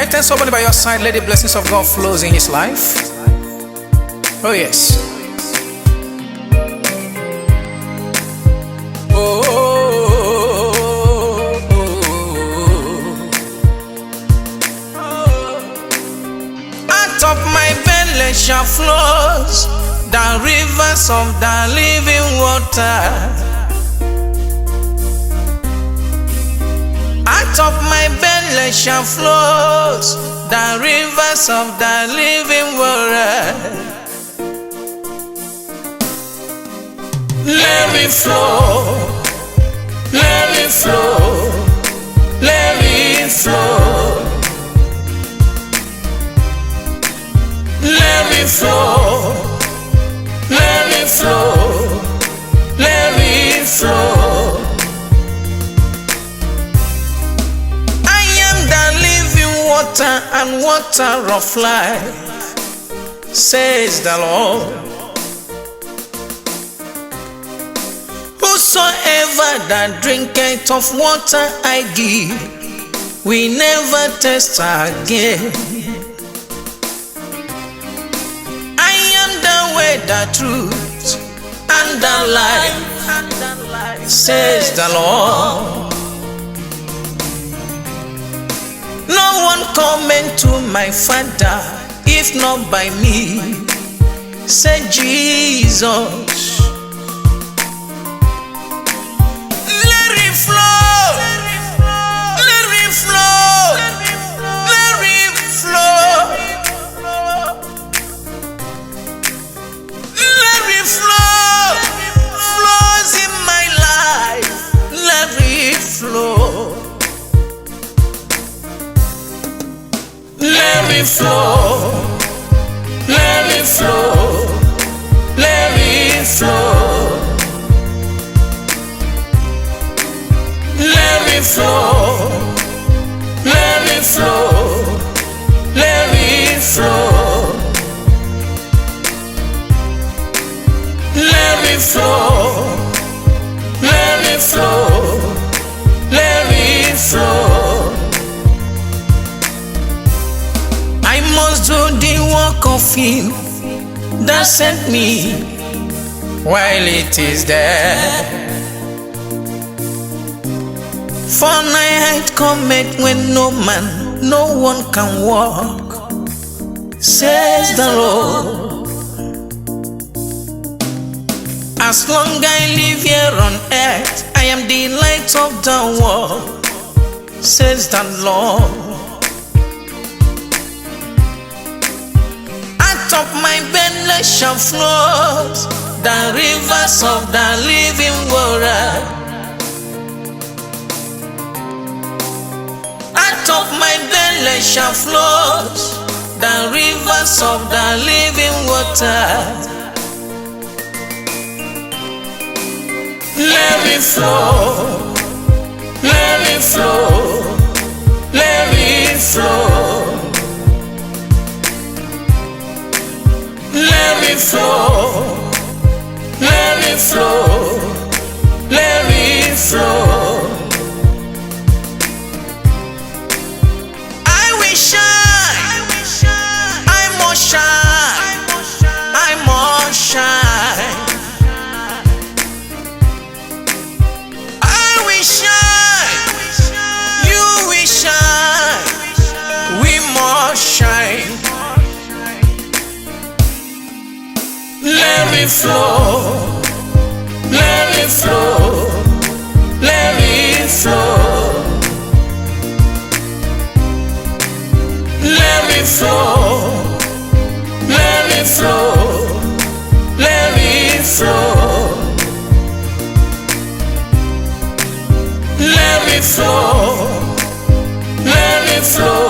Are you telling somebody by your side, let the blessings of God flows in his life? Oh yes. Oh, oh, oh, oh. Out of my belly shall flows the rivers of the living water. Out of my belly shall flows the rivers of the living water. Let me flow, let me flow, let me flow. Let me flow, let me flow, let me flow. Water and water of life, says the Lord. Whosoever that drinketh of water I give, we never thirst again. I am the way, the truth, and the life, says the Lord. No one coming to my Father if not by me, said Jesus. Let it flow, let it flow, let it flow, let it flow, flows in my life, let it flow. Let me flow, let me flow, let me flow. Let me flow, let me flow, let me flow. Let me flow, let me flow, let me flow. I must do the work of him that sent me while it is there. For night cometh when no man, no one can walk, says the Lord. As long I live here on earth, I am the light of the world, says the Lord. Of my belly shall flow the rivers of the living water. Out of my belly shall flow the rivers of the living water. Let me flow, let me flow, let me flow. Let me flow, let me flow, let me flow. I will shine, I must shine, I must shine. I will shine, you will shine, we must shine. Let me flow, let me flow, let me flow. Let me flow, let me flow, let me flow. Let me flow, let me flow.